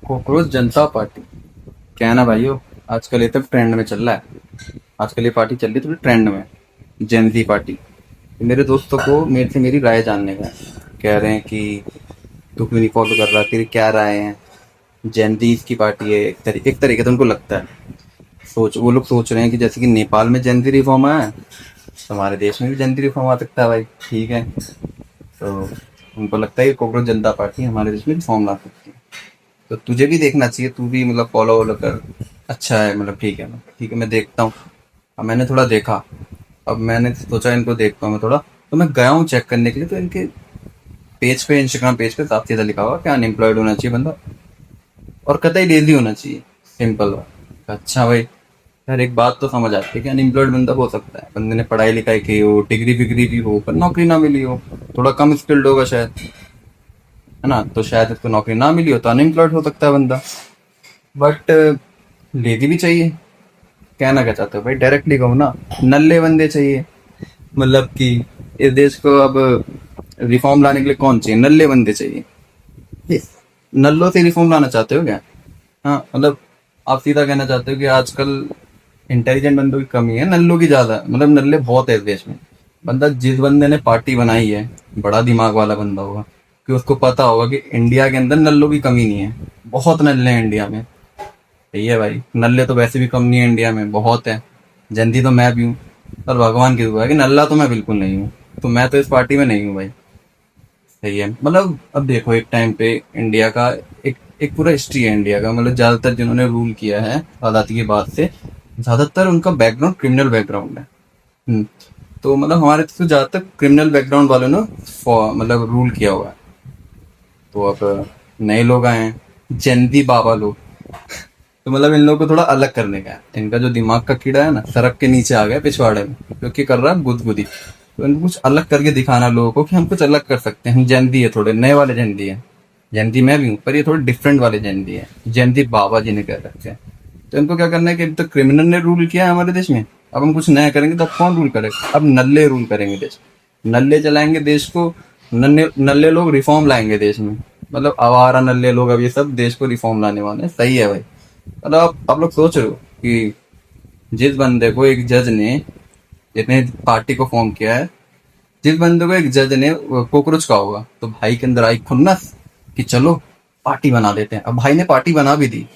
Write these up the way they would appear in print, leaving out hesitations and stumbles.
Cockroach जनता party, क्या है ना भाइयों, आजकल ये तब ट्रेंड में चल रहा है। आजकल ये पार्टी चल रही है थोड़ी ट्रेंड में, जेनजी पार्टी। मेरे दोस्तों को मेरे से मेरी राय जानने का है। कह रहे हैं कि तू क्यों नहीं फॉलो कर रहा, तेरी क्या राय है। जेनजीज की पार्टी है, एक तरीके से उनको लगता है। वो लोग सोच रहे हैं कि जैसे कि नेपाल में जेनजी रिफॉर्म आया है, तो हमारे देश में भी जेनजी रिफॉर्म आ सकता है भाई। ठीक है, तो उनको लगता है कि कॉकरोच जनता पार्टी हमारे देश में रिफॉर्म ला सकती है। तो तुझे भी देखना चाहिए, तू भी मतलब फॉलो वॉलो कर। अच्छा है, मतलब ठीक है, मैं देखता हूँ। अब मैंने थोड़ा देखा, अब मैंने सोचा इनको देखता हूँ मैं थोड़ा। तो मैं गया हूँ चेक करने के लिए, तो इनके पेज पे, इंस्टाग्राम पेज पे साफ सीधा लिखा हुआ कि अनएम्प्लॉयड होना चाहिए बंदा, और कतई लेजी होना चाहिए। सिंपल बात। अच्छा भाई, यार एक बात तो समझ आती है कि अनएम्प्लॉयड बंदा हो सकता है, बंदे ने पढ़ाई लिखाई की हो, डिग्री विग्री भी हो, पर नौकरी ना मिली हो, थोड़ा कम स्किल्ड होगा शायद, है ना, तो शायद उसको नौकरी ना मिली हो तो अनएम्प्लॉयड हो सकता है बंदा। बट लेडी भी चाहिए। कहना क्या चाहते हो भाई, डायरेक्टली कहूँ ना, नल्ले बंदे चाहिए। मतलब कि इस देश को अब रिफॉर्म लाने के लिए कौन चाहिए, नल्ले बंदे चाहिए। ये नल्लों से रिफॉर्म लाना चाहते हो क्या? हाँ मतलब आप सीधा कहना चाहते हो कि आजकल इंटेलिजेंट बंदों की कमी है, नल्लों की ज्यादा, मतलब नल्ले बहुत है इस देश में। बंदा जिस बंदे ने पार्टी बनाई है, बड़ा दिमाग वाला बंदा होगा, कि उसको पता होगा कि इंडिया के अंदर नल्लों की कमी नहीं है। बहुत नल्ले हैं इंडिया में। सही है भाई, नल्ले तो वैसे भी कम नहीं है इंडिया में, बहुत है। जंदी तो मैं भी हूँ, पर भगवान की दुआ है कि नल्ला तो मैं बिल्कुल नहीं हूँ। तो मैं तो इस पार्टी में नहीं हूँ भाई। सही है, मतलब अब देखो, एक टाइम पे इंडिया का एक एक पूरा हिस्ट्री है इंडिया का, मतलब ज्यादातर जिन्होंने रूल किया है आज़ादी के बाद से, ज्यादातर उनका बैकग्राउंड क्रिमिनल बैकग्राउंड है। हम्म, तो मतलब हमारे तो ज्यादातर क्रिमिनल बैकग्राउंड वालों ने मतलब रूल किया हुआ है। तो अब नए लोग आए हैं, जैनती बाबा लोग। तो मतलब इन लोगों को थोड़ा अलग करने का है। इनका जो दिमाग का कीड़ा है ना, सड़क के नीचे आ गया पिछवाड़े में, क्योंकि कर रहा है गुदगुदी। तो इनको कुछ अलग करके दिखाना लोगों को कि हम कुछ अलग कर सकते हैं, हम जैनती है, थोड़े नए वाले जैनती है। जैनती मैं भी हूँ, पर ये थोड़े डिफरेंट वाले जैनती है, जैनती बाबा जी ने कह रखे हैं। तो इनको क्या करना है कि अब तक क्रिमिनल ने रूल किया है हमारे देश में, अब हम कुछ नया करेंगे तो अब कौन रूल करेगा? अब नल्ले रूल करेंगे देश, नल्ले चलाएंगे देश को। नन्हे नल्ले लोग रिफॉर्म लाएंगे देश में, मतलब आवारा नल्ले लोग अब ये सब देश को रिफॉर्म लाने वाले हैं। सही है भाई। मतलब आप लोग सोच रहे हो कि जिस बंदे को एक जज ने, जितने पार्टी को फॉर्म किया है, जिस बंदे को एक जज ने कॉकरोच का होगा, तो भाई के अंदर आई खुन्नस कि चलो पार्टी बना देते हैं। अब भाई ने पार्टी बना भी दी,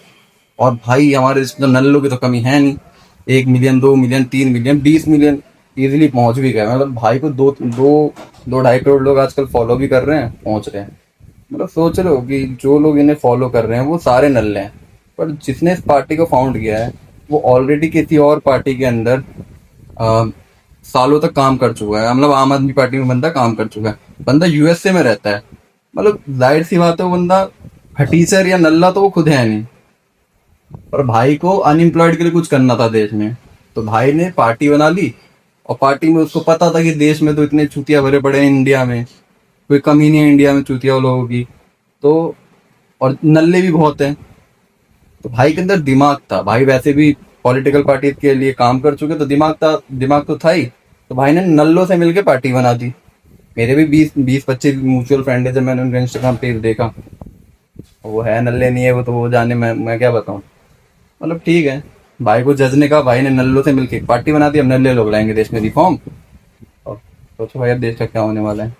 और भाई हमारे इसमें तो नल्लों की तो कमी है नहीं। 1 million, 2 million, 3 million, 20 million easily पहुंच भी गए। मतलब भाई को दो दो 2-2.5 करोड़ लोग आजकल फॉलो भी कर रहे हैं, पहुंच रहे हैं। मतलब सोच रहे हो कि जो लोग इन्हें फॉलो कर रहे हैं वो सारे नल्ले हैं, पर जिसने इस पार्टी को फाउंड किया है वो ऑलरेडी किसी और पार्टी के अंदर आ, सालों तक काम कर चुका है। मतलब आम आदमी पार्टी में बंदा काम कर चुका है, बंदा यूएसए में रहता है। मतलब जाहिर सी बात है, वो बंदा हटीसर या नल्ला तो वो खुद है नहीं, पर भाई को अनएम्प्लॉयड के लिए कुछ करना था देश में। तो भाई ने पार्टी बना ली, और पार्टी में उसको पता था कि देश में तो इतने चूतिया भरे पड़े हैं, इंडिया में कोई कमी नहीं है इंडिया में चूतिया लोगों की। तो और नल्ले भी बहुत हैं। तो भाई के अंदर दिमाग था, भाई वैसे भी पॉलिटिकल पार्टी के लिए काम कर चुके, तो दिमाग था, दिमाग तो था ही। तो भाई ने नल्लों से मिलके पार्टी बना दी। मेरे भी 20-25 म्यूचुअल फ्रेंड है, जब मैंने उनका इंस्टाग्राम पेज देखा। वो है नल्ले नहीं है वो, तो वो जाने, मैं क्या बताऊं। मतलब ठीक है, भाई को जज ने कहा, भाई ने नल्लों से मिलके एक पार्टी बना दी, अब नल्ले लोग लाएंगे देश में रिफॉर्म। और सोचो भाई अब देश का क्या होने वाला है।